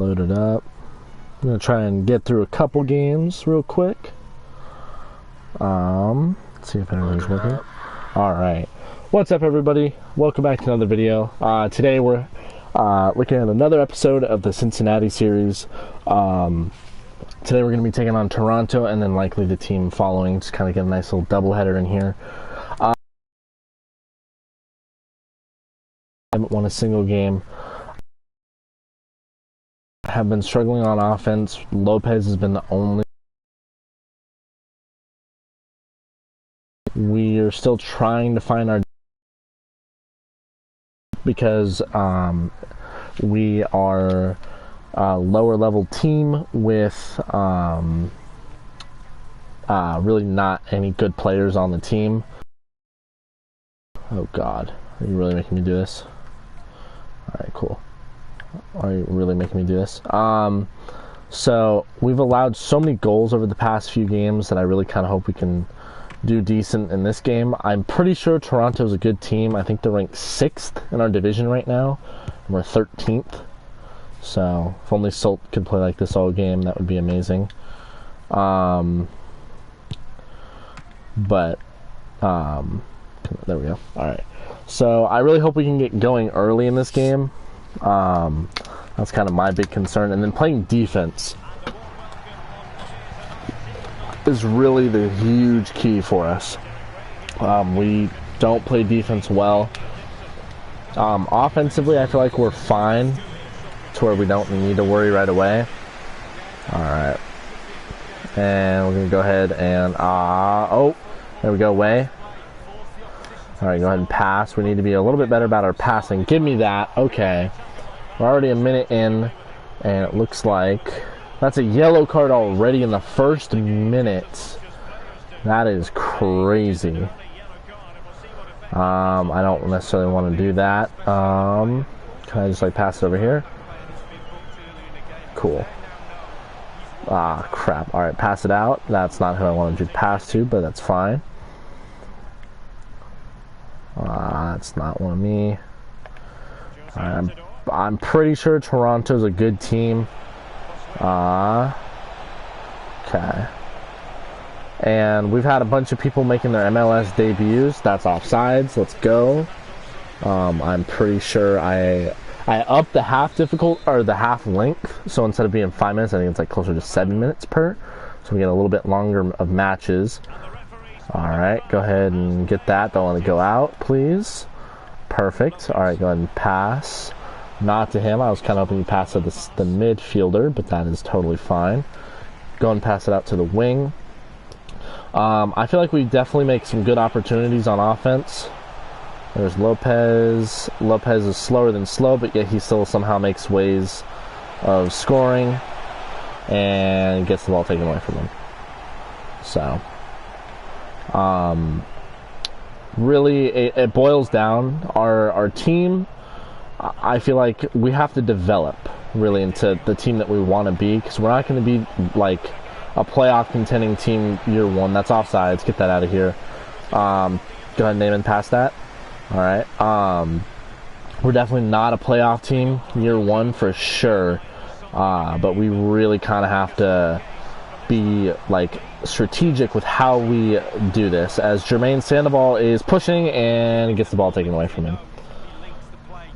Load it up. I'm gonna try and get through a couple games real quick. Let's see if everything's working. Alright. What's up, everybody? Welcome back to another video. Today we're looking at another episode of the Cincinnati series. Today we're going to be taking on Toronto and then likely the team following. Just kind of get a nice little doubleheader in here. I haven't won a single game. Have been struggling on offense. Lopez has been the only. We are still trying to find our, because we are a lower level team with really not any good players on the team. Oh God, are you really making me do this? Alright, cool. Are you really making me do this? So we've allowed so many goals over the past few games that I really kind of hope we can do decent in this game. I'm pretty sure Toronto's a good team. I think they're ranked 6th in our division right now, and we're 13th. So if only Salt could play like this all game, that would be amazing. There we go. Alright. So I really hope we can get going early in this game. That's kind of my big concern. And then playing defense is really the huge key for us. We don't play defense well. Offensively, I feel like we're fine to where we don't need to worry right away. Alright. And we're going to go ahead and, oh, there we go, way. Alright, go ahead and pass. We need to be a little bit better about our passing. Give me that. Okay. We're already a minute in, and it looks like that's a yellow card already in the first minute. That is crazy. I don't necessarily want to do that. Can I just like pass it over here? Cool. Ah, crap. Alright, pass it out. That's not who I wanted to pass to, but that's fine. That's not one of me. I'm pretty sure Toronto's a good team. Okay. And we've had a bunch of people making their MLS debuts. That's offsides. Let's go. I'm pretty sure I upped the half the half length. So instead of being 5 minutes, I think it's like closer to 7 minutes per. So we get a little bit longer of matches. Alright, go ahead and get that. Don't let it go out, please. Perfect. Alright, go ahead and pass. Not to him. I was kind of hoping you pass to the midfielder, but that is totally fine. Go and pass it out to the wing. I feel like we definitely make some good opportunities on offense. There's Lopez. Lopez is slower than slow, but yet he still somehow makes ways of scoring and gets the ball taken away from him. So, really, it boils down. Our team, I feel like we have to develop really into the team that we want to be, because we're not going to be like a playoff contending team year one. That's offsides. Get that out of here. Go ahead and name and pass that. Alright. We're definitely not a playoff team year one for sure. But we really kind of have to be like strategic with how we do this, as Jermaine Sandoval is pushing and gets the ball taken away from him.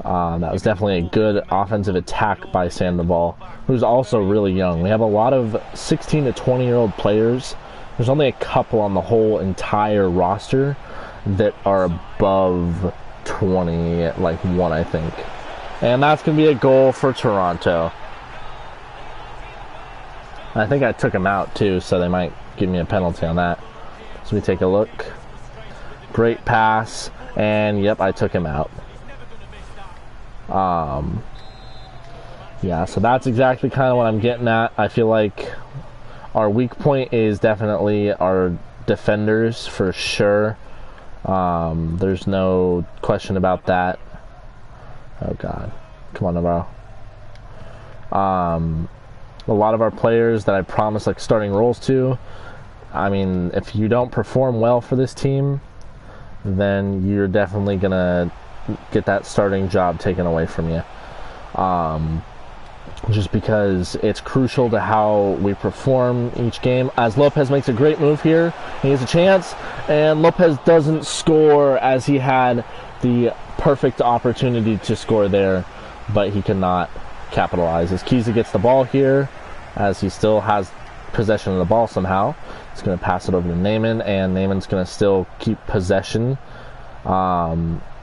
That was definitely a good offensive attack by Sandoval, who's also really young. We have a lot of 16 to 20-year-old players. There's only a couple on the whole entire roster that are above 20, like one, I think. And that's going to be a goal for Toronto. I think I took him out too, so they might give me a penalty on that. So we take a look. Great pass, and yep, I took him out. Yeah, so that's exactly kind of what I'm getting at. I feel like our weak point is definitely our defenders for sure. There's no question about that. Oh God, come on, Navarro. A lot of our players that I promised like starting roles to, I mean, if you don't perform well for this team, then you're definitely gonna get that starting job taken away from you. just because it's crucial to how we perform each game. As Lopez makes a great move here, he has a chance, and Lopez doesn't score as he had the perfect opportunity to score there, but he cannot capitalize. As Kiza gets the ball here, as he still has possession of the ball somehow, he's going to pass it over to Neyman, and Neyman's going to still keep possession.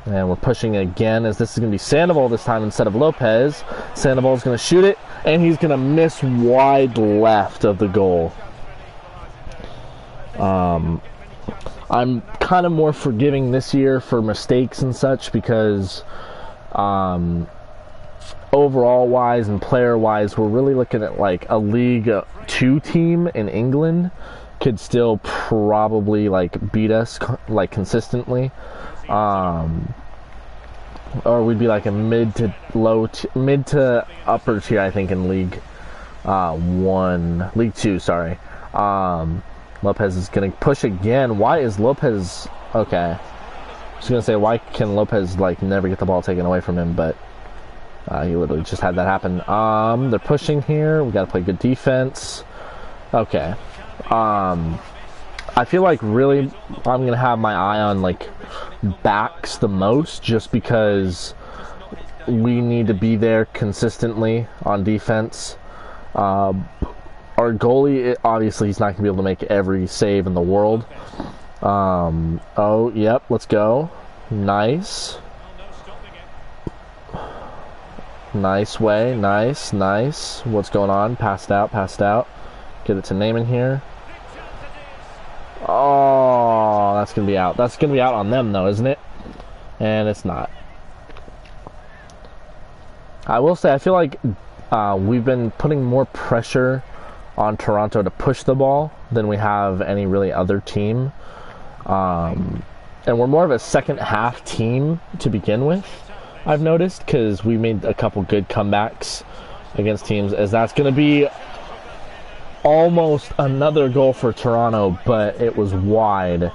And we're pushing again, as this is going to be Sandoval this time instead of Lopez. Sandoval's going to shoot it, and he's going to miss wide left of the goal. I'm kind of more forgiving this year for mistakes and such because overall wise and player wise, we're really looking at like a League 2 team in England could still probably like beat us like consistently. Or we'd be like a mid to upper tier, I think, in League 2, sorry. Lopez is going to push again. Why is Lopez... Okay. I was going to say, why can Lopez, like, never get the ball taken away from him, but he literally just had that happen. They're pushing here. We got to play good defense. Okay. I feel like really I'm going to have my eye on, like, backs the most just because we need to be there consistently on defense. Our goalie, obviously, he's not going to be able to make every save in the world. Oh, yep, let's go. Nice. Nice way, nice. What's going on? Passed out. Get it to Neyman here. Oh, that's going to be out. That's going to be out on them, though, isn't it? And it's not. I will say, I feel like we've been putting more pressure on Toronto to push the ball than we have any really other team. And we're more of a second half team to begin with, I've noticed, because we made a couple good comebacks against teams, as that's going to be almost another goal for Toronto, but it was wide.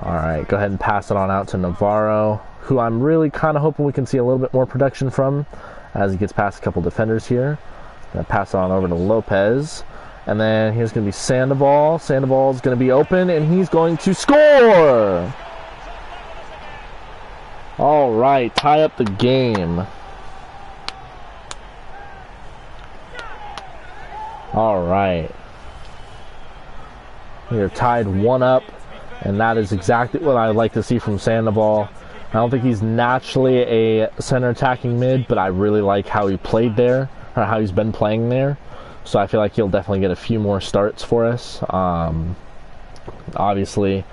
Alright, go ahead and pass it on out to Navarro, who I'm really kind of hoping we can see a little bit more production from as he gets past a couple defenders here. Gonna pass it on over to Lopez, and then here's going to be Sandoval. Sandoval's going to be open, and he's going to score! Alright, tie up the game. Alright. We are tied 1-1, and that is exactly what I like to see from Sandoval. I don't think he's naturally a center attacking mid, but I really like how he played there, or how he's been playing there. So I feel like he'll definitely get a few more starts for us. Obviously,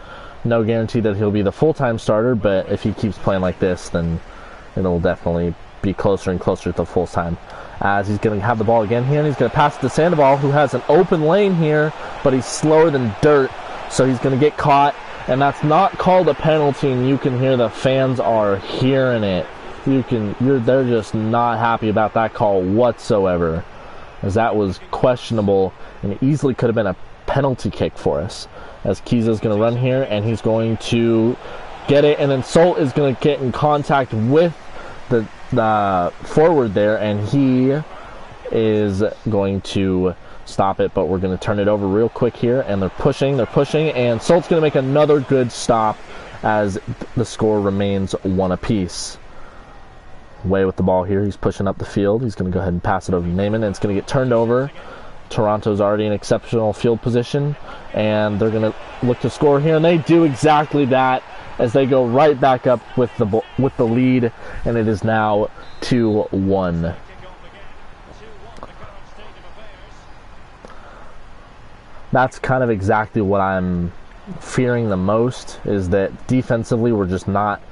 no guarantee that he'll be the full-time starter, but if he keeps playing like this, then it'll definitely be closer and closer to full-time. As he's going to have the ball again here, and he's going to pass it to Sandoval, who has an open lane here, but he's slower than dirt, so he's going to get caught, and that's not called a penalty, and you can hear the fans are hearing it. They're just not happy about that call whatsoever, as that was questionable, and it easily could have been a penalty kick for us. As Kiza's going to run here, and he's going to get it, and then Solt is going to get in contact with the forward there, and he is going to stop it, but we're going to turn it over real quick here, and they're pushing, and Solt's going to make another good stop as the score remains 1 apiece. Way with the ball here, he's pushing up the field, he's going to go ahead and pass it over to Neyman, and it's going to get turned over. Toronto's already in exceptional field position, and they're going to look to score here, and they do exactly that, as they go right back up with the lead, and it is now 2-1. That's kind of exactly what I'm fearing the most, is that defensively we're just not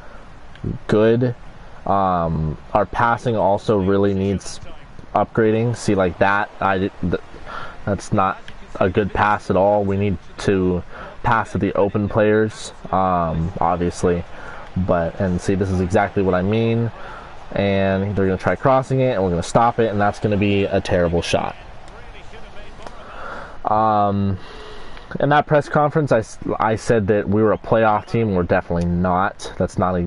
good. Our passing also really needs upgrading. See, like that, that's not a good pass at all. We need to pass to the open players, obviously, and see, this is exactly what I mean, and they're going to try crossing it, and we're going to stop it, and that's going to be a terrible shot. In that press conference, I said that we were a playoff team. We're definitely not. That's not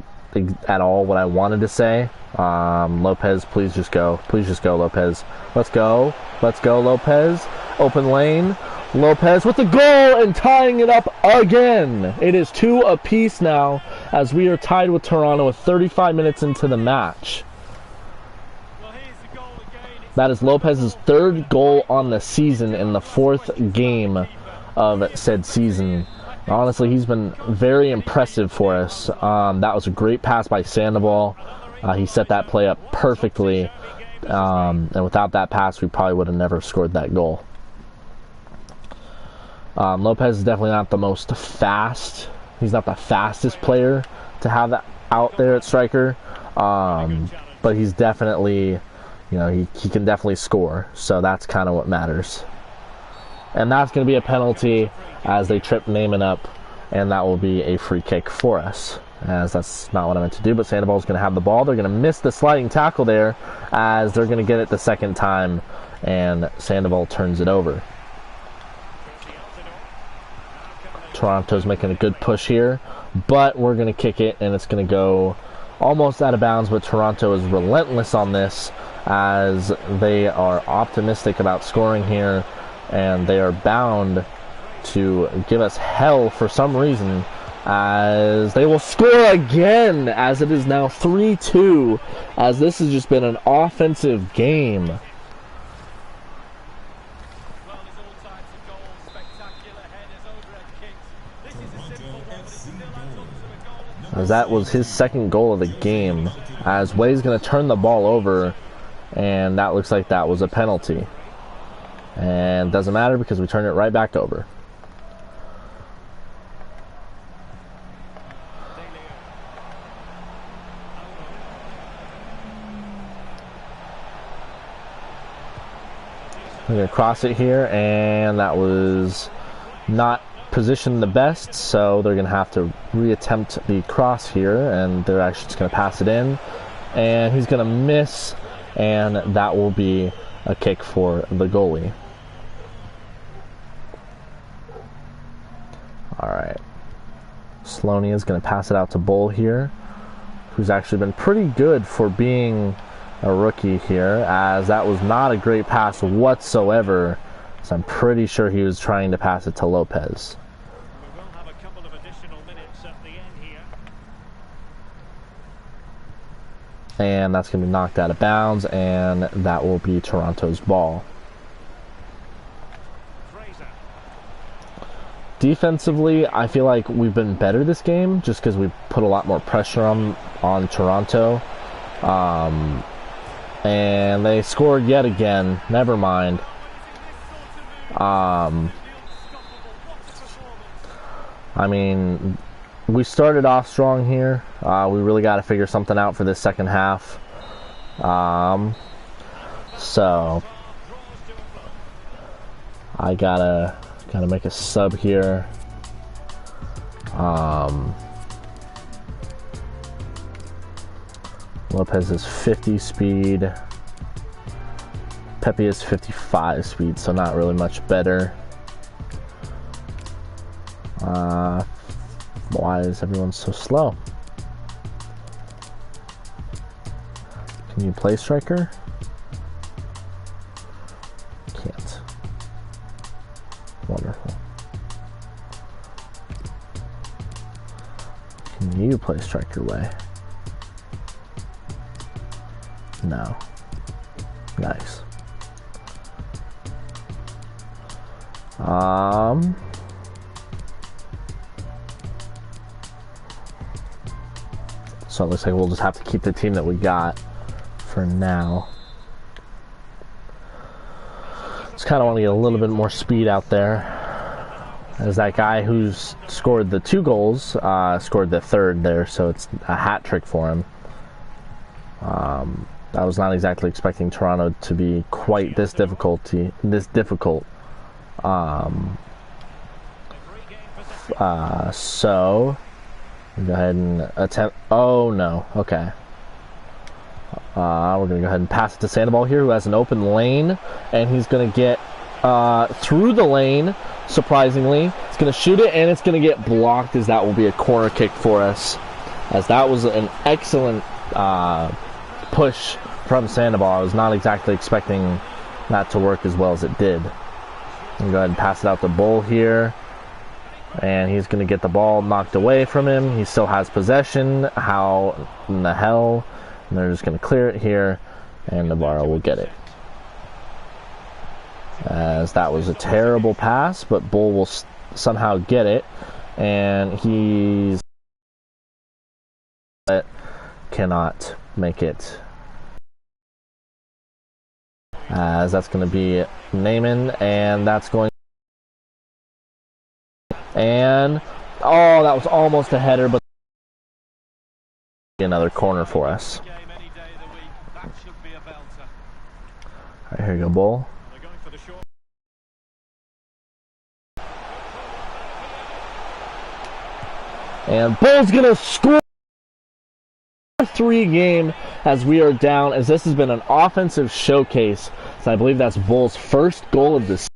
at all what I wanted to say. Lopez, please just go. Please just go, Lopez. Let's go. Let's go, Lopez. Open lane. Lopez with the goal and tying it up again. It is 2 apiece now as we are tied with Toronto with 35 minutes into the match. That is Lopez's 3rd goal on the season in the 4th game of said season. Honestly, he's been very impressive for us. That was a great pass by Sandoval. He set that play up perfectly. And without that pass, we probably would have never scored that goal. Lopez is definitely not the most fast. He's not the fastest player to have that out there at striker. But he's definitely, you know, he can definitely score. So that's kind of what matters. And that's going to be a penalty as they trip Naaman up. And that will be a free kick for us, as that's not what I meant to do. But Sandoval's going to have the ball. They're going to miss the sliding tackle there as they're going to get it the second time. And Sandoval turns it over. Toronto's making a good push here, but we're going to kick it, and it's going to go almost out of bounds, but Toronto is relentless on this as they are optimistic about scoring here, and they are bound to give us hell for some reason as they will score again, as it is now 3-2, as this has just been an offensive game. As that was his 2nd goal of the game, as Way's going to turn the ball over, and that looks like that was a penalty. And doesn't matter because we turn it right back over. We're going to cross it here, and that was not positioned the best, so they're going to have to reattempt the cross here, and they're actually just going to pass it in, and he's going to miss, and that will be a kick for the goalie. Alright, Sloaney is going to pass it out to Bull here, who's actually been pretty good for being a rookie here, as that was not a great pass whatsoever, so I'm pretty sure he was trying to pass it to Lopez. And that's going to be knocked out of bounds, and that will be Toronto's ball. Defensively, I feel like we've been better this game, just because we put a lot more pressure on Toronto. And they scored yet again. Never mind. I mean, we started off strong here. We really got to figure something out for this second half. So I gotta make a sub here. Lopez is 50 speed. Pepe is 55 speed, so not really much better. Why is everyone so slow? Can you play striker? Can't. Wonderful. Can you play striker way? No. Nice. So it looks like we'll just have to keep the team that we got for now. Just kind of want to get a little bit more speed out there, as that guy who's scored the 2 goals scored the 3rd there, so it's a hat trick for him. I was not exactly expecting Toronto to be quite this difficult. So go ahead and attempt. Oh no, okay. We're gonna go ahead and pass it to Sandoval here, who has an open lane, and he's gonna get through the lane. Surprisingly, he's gonna shoot it, and it's gonna get blocked, as that will be a corner kick for us, as that was an excellent push from Sandoval. I was not exactly expecting that to work as well as it did. I'm going to go ahead and pass it out to Bull here. And he's going to get the ball knocked away from him. He still has possession. How in the hell? And they're just going to clear it here. And Navarro will get it. As that was a terrible pass, but Bull will somehow get it. And he's... cannot make it. As that's going to be Naaman. And that's going... And, oh, that was almost a header, but another corner for us. All right, here you go, Bull. And Bull's going to score 3 game as we are down, as this has been an offensive showcase. So I believe that's Bull's first goal of the season.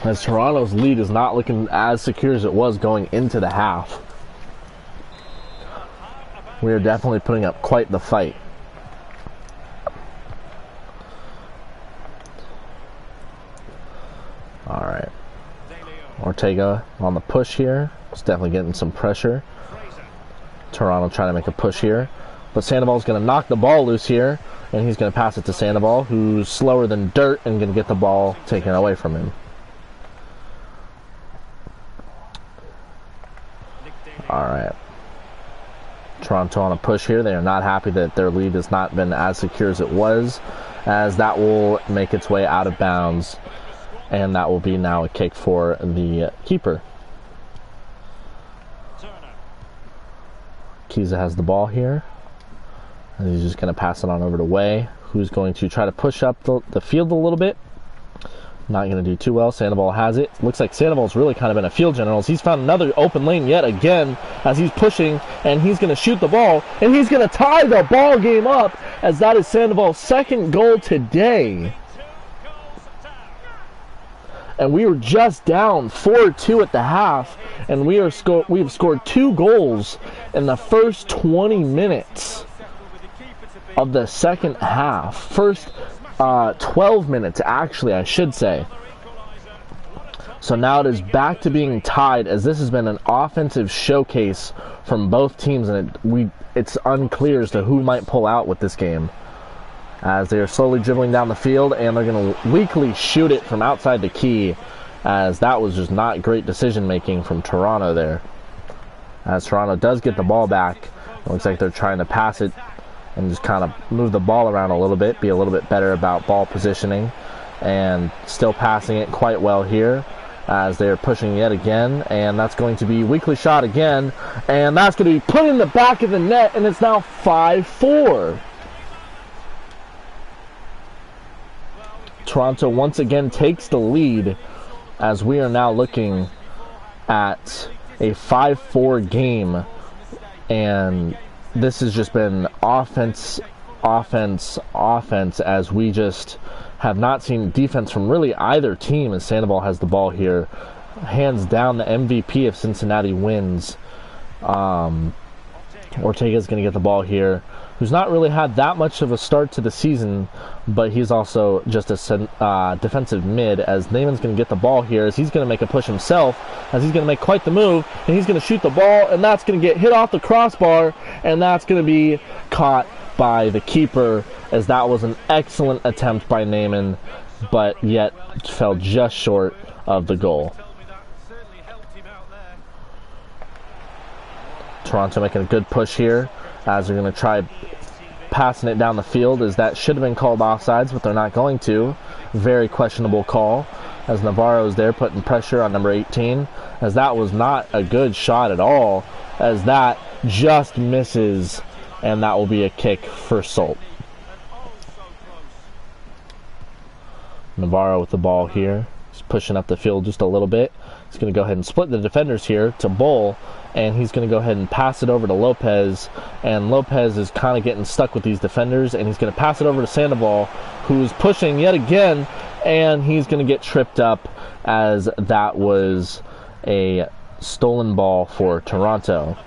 As Toronto's lead is not looking as secure as it was going into the half. We are definitely putting up quite the fight. Alright. Ortega on the push here. It's definitely getting some pressure. Toronto trying to make a push here. But Sandoval's going to knock the ball loose here. And he's going to pass it to Sandoval, who's slower than dirt and going to get the ball taken away from him. Alright. Toronto on a push here. They are not happy that their lead has not been as secure as it was, as that will make its way out of bounds, and that will be now a kick for the keeper. Kiza has the ball here, and he's just going to pass it on over to Way, who's going to try to push up the field a little bit. Not going to do too well. Sandoval has it. Looks like Sandoval's really kind of been a field general. He's found another open lane yet again as he's pushing, and he's going to shoot the ball, and he's going to tie the ball game up, as that is Sandoval's second goal today. And we were just down 4-2 at the half, and we have scored 2 goals in the first 20 minutes of the second half. First 12 minutes, actually, I should say. So now it is back to being tied, as this has been an offensive showcase from both teams, and it's unclear as to who might pull out with this game, as they are slowly dribbling down the field, and they're going to weakly shoot it from outside the key, as that was just not great decision making from Toronto there. As Toronto does get the ball back, it looks like they're trying to pass it and just kind of move the ball around a little bit, be a little bit better about ball positioning, and still passing it quite well here as they're pushing yet again, and that's going to be weakly shot again, and that's going to be put in the back of the net, and it's now 5-4. Toronto once again takes the lead, as we are now looking at a 5-4 game, and this has just been offense, as we just have not seen defense from really either team, as Sandoval has the ball here. Hands down, the MVP if Cincinnati wins. Ortega is going to get the ball here, who's not really had that much of a start to the season, but he's also just a defensive mid, as Naaman's going to get the ball here, as he's going to make a push himself, as he's going to make quite the move, and he's going to shoot the ball, and that's going to get hit off the crossbar, and that's going to be caught by the keeper, as that was an excellent attempt by Naaman, but yet fell just short of the goal. Toronto making a good push here, as they're going to try passing it down the field, as that should have been called offsides, but they're not going to. Very questionable call, as Navarro's there putting pressure on number 18, as that was not a good shot at all, as that just misses, and that will be a kick for Salt. Navarro with the ball here. He's pushing up the field just a little bit. He's going to go ahead and split the defenders here to Bull, and he's going to go ahead and pass it over to Lopez, and Lopez is kind of getting stuck with these defenders, and he's going to pass it over to Sandoval, who's pushing yet again, and he's going to get tripped up, as that was a stolen ball for Toronto.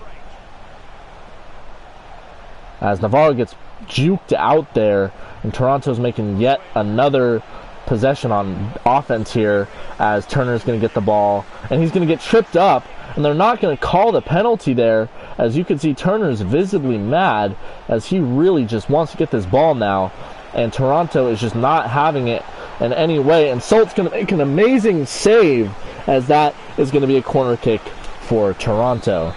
As Navarro gets juked out there, and Toronto's making yet another possession on offense here, as Turner's going to get the ball, and he's going to get tripped up, and they're not going to call the penalty there. As you can see, Turner's visibly mad, as he really just wants to get this ball now, and Toronto is just not having it in any way, and Solt's going to make an amazing save, as that is going to be a corner kick for Toronto.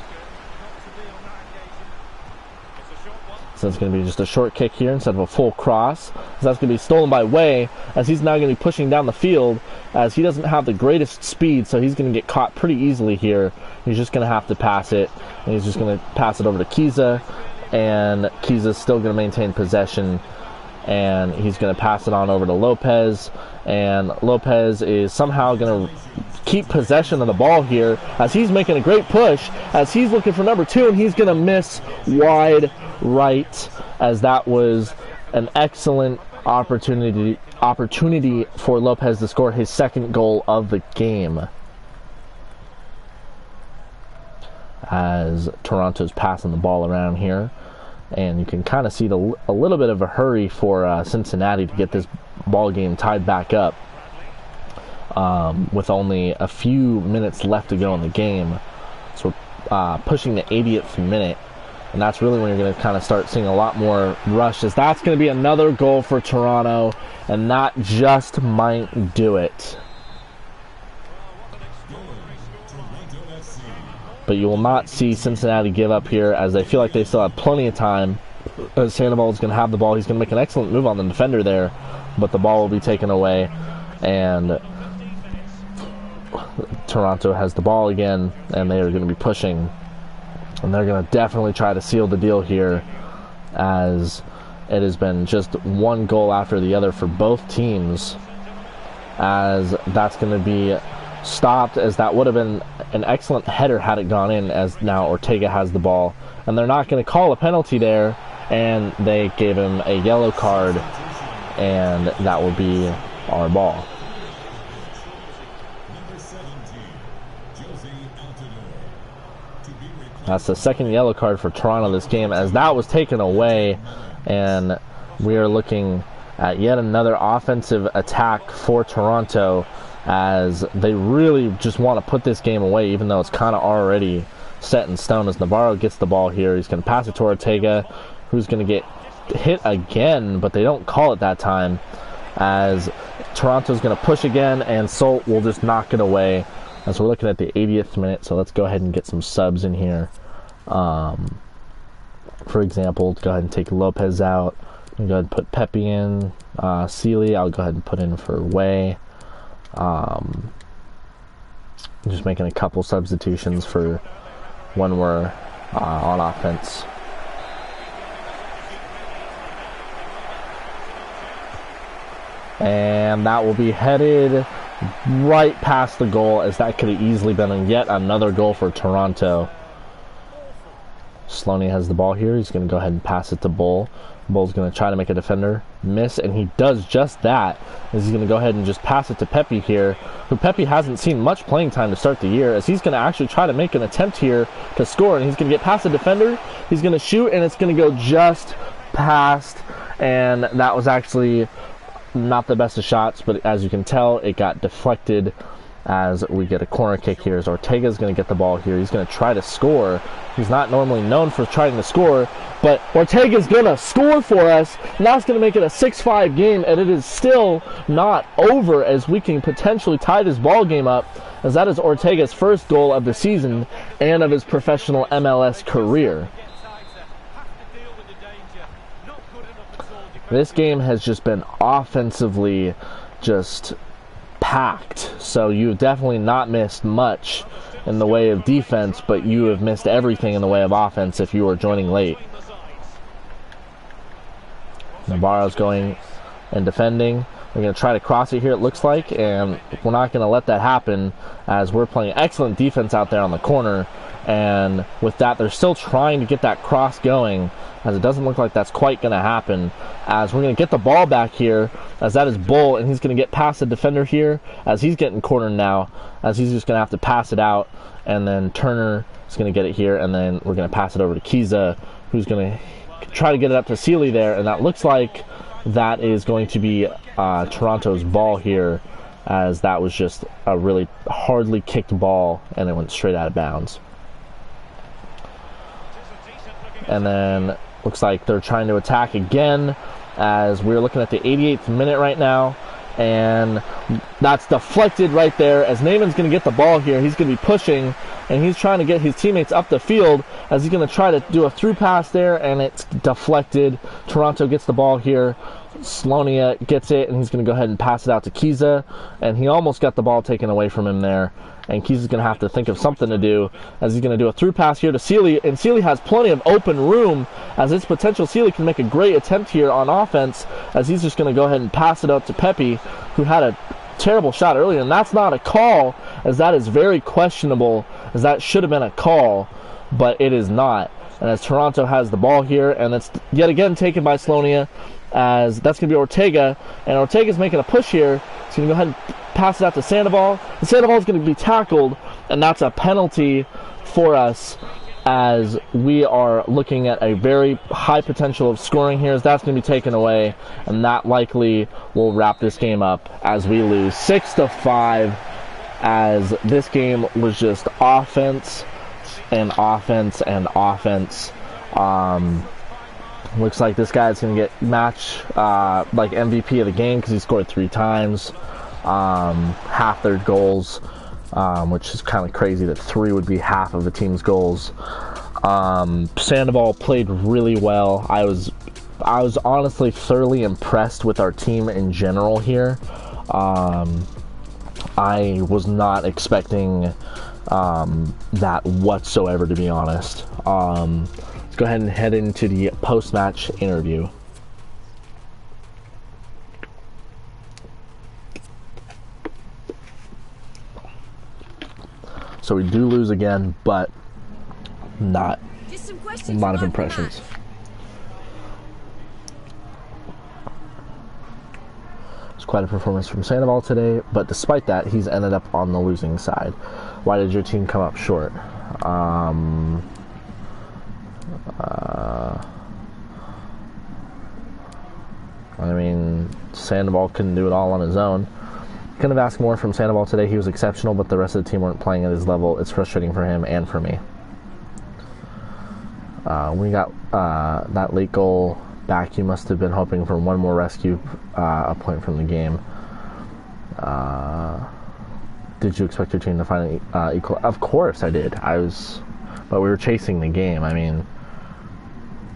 So it's going to be just a short kick here instead of a full cross. So that's going to be stolen by Way, as he's now going to be pushing down the field, as he doesn't have the greatest speed, so he's going to get caught pretty easily here. He's just going to have to pass it, and he's just going to pass it over to Kiza, and Kiza's still going to maintain possession, and he's going to pass it on over to Lopez, and Lopez is somehow going to keep possession of the ball here, as he's making a great push, as he's looking for number 2, and he's going to miss wide right, as that was an excellent opportunity for Lopez to score his second goal of the game, as Toronto's passing the ball around here, and you can kind of see a little bit of a hurry for Cincinnati to get this ball game tied back up, with only a few minutes left to go in the game. So we're pushing the 80th minute, and that's really when you're going to kind of start seeing a lot more rush, as that's going to be another goal for Toronto, and that just might do it. But you will not see Cincinnati give up here, as they feel like they still have plenty of time. Sandoval is going to have the ball. He's going to make an excellent move on the defender there, but the ball will be taken away, and Toronto has the ball again, and they are going to be pushing, and they're going to definitely try to seal the deal here, as it has been just one goal after the other for both teams, as that's going to be stopped, as that would have been an excellent header had it gone in, as now Ortega has the ball, and they're not going to call a penalty there, and they gave him a yellow card, and that will be our ball. That's the second yellow card for Toronto this game, as that was taken away, and we are looking at yet another offensive attack for Toronto, as they really just want to put this game away, even though it's kind of already set in stone. As Navarro gets the ball here, he's going to pass it to Ortega, who's going to get hit again, but they don't call it that time, as Toronto's going to push again, and Solt will just knock it away. As we're looking at the 80th minute, so let's go ahead and get some subs in here. For example, go ahead and take Lopez out. Go ahead and put Pepe in. Sealy, I'll go ahead and put in for Way. Just making a couple substitutions for when we're on offense. And that will be headed right past the goal, as that could have easily been yet another goal for Toronto. Sloaney has the ball here. He's going to go ahead and pass it to Bull. Bull's going to try to make a defender miss, and he does just that. As he's going to go ahead and just pass it to Pepe here, who Pepe hasn't seen much playing time to start the year, as he's going to actually try to make an attempt here to score, and he's going to get past the defender. He's going to shoot, and it's going to go just past, and that was actually not the best of shots, but as you can tell, it got deflected, as we get a corner kick here, as Ortega's going to get the ball here. He's going to try to score. He's not normally known for trying to score, but Ortega's going to score for us. Now it's going to make it a 6-5 game, and it is still not over, as we can potentially tie this ball game up, as that is Ortega's first goal of the season and of his professional MLS career. This game has just been offensively just packed, so you've definitely not missed much in the way of defense, but you have missed everything in the way of offense if you are joining late. Navarro's going and defending. We're going to try to cross it here, it looks like, and we're not going to let that happen, as we're playing excellent defense out there on the corner, and with that, they're still trying to get that cross going, as it doesn't look like that's quite going to happen, as we're going to get the ball back here, as that is Bull, and he's going to get past the defender here, as he's getting cornered now, as he's just going to have to pass it out, and then Turner is going to get it here, and then we're going to pass it over to Kiza, who's going to try to get it up to Sealy there, and that looks like that is going to be Toronto's ball here, as that was just a really hardly kicked ball, and it went straight out of bounds. And then looks like they're trying to attack again, as we're looking at the 88th minute right now, and that's deflected right there, as Naaman's going to get the ball here. He's going to be pushing, and he's trying to get his teammates up the field, as he's going to try to do a through pass there, and it's deflected. Toronto gets the ball here. Slonia gets it, and he's going to go ahead and pass it out to Kiza, and he almost got the ball taken away from him there, and Kiza's going to have to think of something to do, as he's going to do a through pass here to Sealy, and Sealy has plenty of open room, as it's potential Sealy can make a great attempt here on offense, as he's just going to go ahead and pass it out to Pepe, who had a terrible shot earlier, and that's not a call, as that is very questionable, as that should have been a call, but it is not. And as Toronto has the ball here, and it's yet again taken by Slonia, as that's going to be Ortega, and Ortega's making a push here. He's going to go ahead and pass it out to Sandoval. And Sandoval is going to be tackled, and that's a penalty for us, as we are looking at a very high potential of scoring here, as that's going to be taken away, and that likely will wrap this game up as we lose 6-5, as this game was just offense and offense and offense. Looks like this guy's going to get match like MVP of the game, because he scored 3 times, half their goals, which is kind of crazy that 3 would be half of a team's goals. Sandoval played really well. I was honestly thoroughly impressed with our team in general here. I was not expecting that whatsoever, to be honest. Let's go ahead and head into the post-match interview. So we do lose again, but not a lot of impressions. It's quite a performance from Sandoval today, but despite that, he's ended up on the losing side. Why did your team come up short? I mean, Sandoval couldn't do it all on his own. Couldn't have asked more from Sandoval today. He was exceptional, but the rest of the team weren't playing at his level. It's frustrating for him and for me. We got that late goal back. You must have been hoping for one more rescue, a point from the game. Did you expect your team to find an equal? Of course I did. But we were chasing the game. I mean,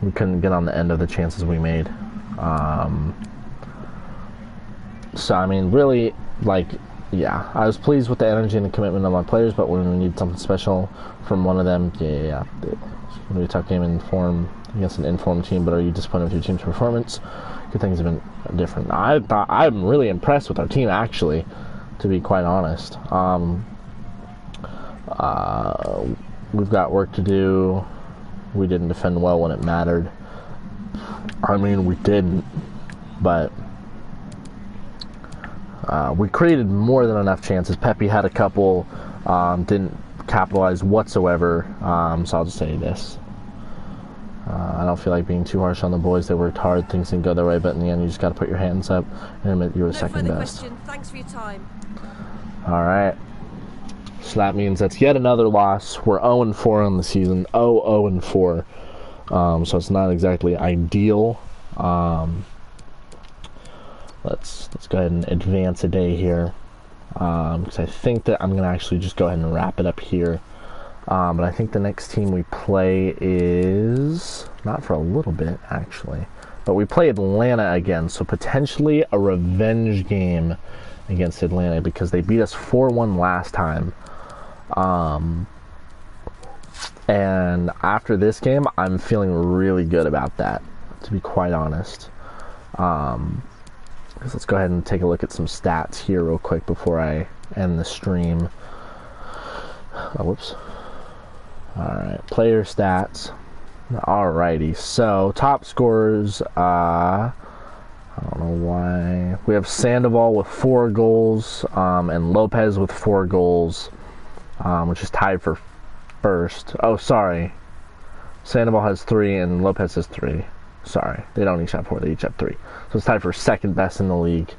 we couldn't get on the end of the chances we made. So, I mean, really, like, yeah, I was pleased with the energy and the commitment of my players, but when we need something special from one of them, yeah. It's going to be a tough game in form against an informed team, but are you disappointed with your team's performance? Good things have been different. I'm really impressed with our team, actually, to be quite honest. We've got work to do. We didn't defend well when it mattered. I mean, we didn't, but we created more than enough chances. Pepe had a couple, didn't capitalize whatsoever, so I'll just say this. I don't feel like being too harsh on the boys. They worked hard, things didn't go their way, but in the end you just got to put your hands up and admit you were second best. Question. Thanks for your time. Alright, so that means that's yet another loss. We're 0-4 on the season, 0-4, so it's not exactly ideal. Let's go ahead and advance a day here, because I think that I'm going to actually just go ahead and wrap it up here. But I think the next team we play is, not for a little bit actually, but we play Atlanta again, so potentially a revenge game against Atlanta, because they beat us 4-1 last time. And after this game, I'm feeling really good about that, to be quite honest. Let's go ahead and take a look at some stats here real quick before I end the stream. Oh, whoops. Alright, player stats. Alrighty, so top scorers, I don't know why. We have Sandoval with 4 goals, and Lopez with 4 goals, which is tied for first. Oh, sorry. Sandoval has 3 and Lopez has 3. Sorry, they don't each have 4, they each have 3. So it's tied for second best in the league.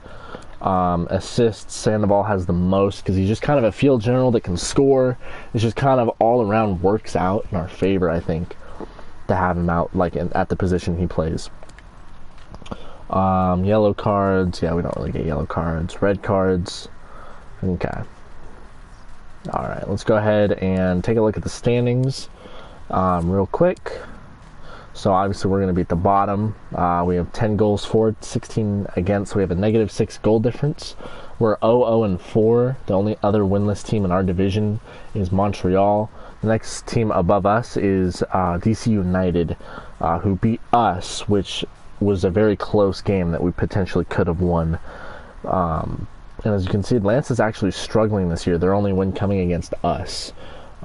Assists, Sandoval has the most because he's just kind of a field general that can score. It's just kind of all around works out in our favor, I think, to have him out like at the position he plays. Yellow cards, yeah, we don't really get yellow cards. Red cards, okay. All right, let's go ahead and take a look at the standings real quick. So obviously we're going to be at the bottom. We have 10 goals for, 16 against. So we have a -6 goal difference. We're 0-4. The only other winless team in our division is Montreal. The next team above us is DC United, who beat us, which was a very close game that we potentially could have won. And as you can see, Lance is actually struggling this year. Their only win coming against us.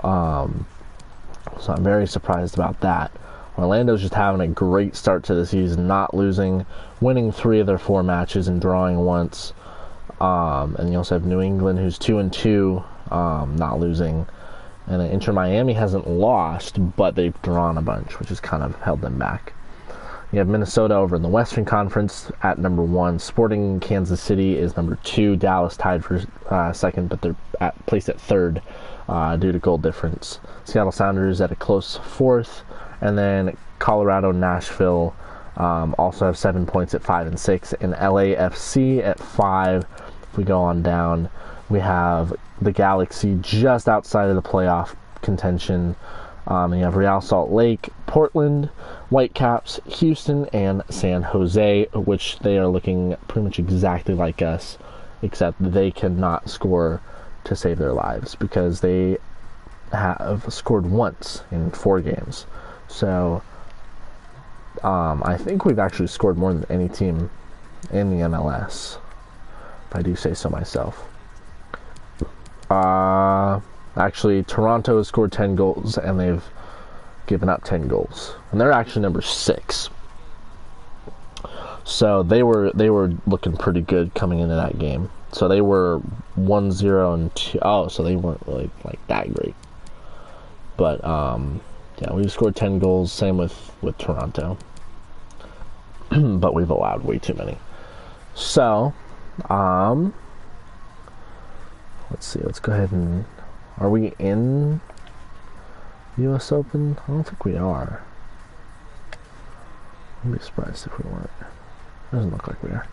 So I'm very surprised about that. Orlando's just having a great start to the season, not losing, winning 3 of their 4 matches and drawing once. And you also have New England, who's 2-2, not losing. And then Inter Miami hasn't lost, but they've drawn a bunch, which has kind of held them back. You have Minnesota over in the Western Conference at number 1. Sporting Kansas City is number 2. Dallas tied for second, but they're placed at third due to goal difference. Seattle Sounders at a close 4th. And then Colorado, Nashville also have 7 points at 5 and 6. And LAFC at 5. If we go on down, we have the Galaxy just outside of the playoff contention. And you have Real Salt Lake, Portland, Whitecaps, Houston, and San Jose, which they are looking pretty much exactly like us, except they cannot score to save their lives because they have scored once in 4 games. So, I think we've actually scored more than any team in the MLS, if I do say so myself. Actually, Toronto has scored 10 goals, and they've given up 10 goals. And they're actually number 6. So, they were looking pretty good coming into that game. So, they were 1-0 and 2. Oh, so they weren't really, like, that great. But, yeah, we've scored 10 goals, same with Toronto. But we've allowed way too many. So, let's see, let's go ahead and... Are we in U.S. Open? I don't think we are. I'd be surprised if we weren't. Doesn't look like we are.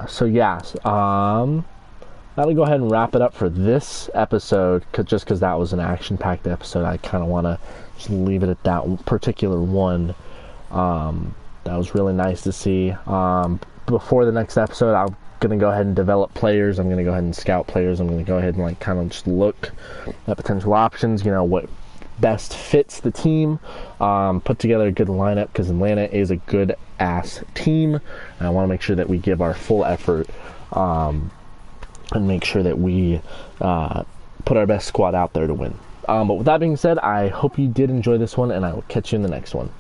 So, yeah, that'll go ahead and wrap it up for this episode, just because that was an action-packed episode. I kind of want to just leave it at that particular one. That was really nice to see. Before the next episode, I'm going to go ahead and develop players. I'm going to go ahead and scout players. I'm going to go ahead and kind of just look at potential options, what best fits the team. Put together a good lineup, because Atlanta is a good-ass team. And I want to make sure that we give our full effort and make sure that we put our best squad out there to win. But with that being said, I hope you did enjoy this one, and I will catch you in the next one.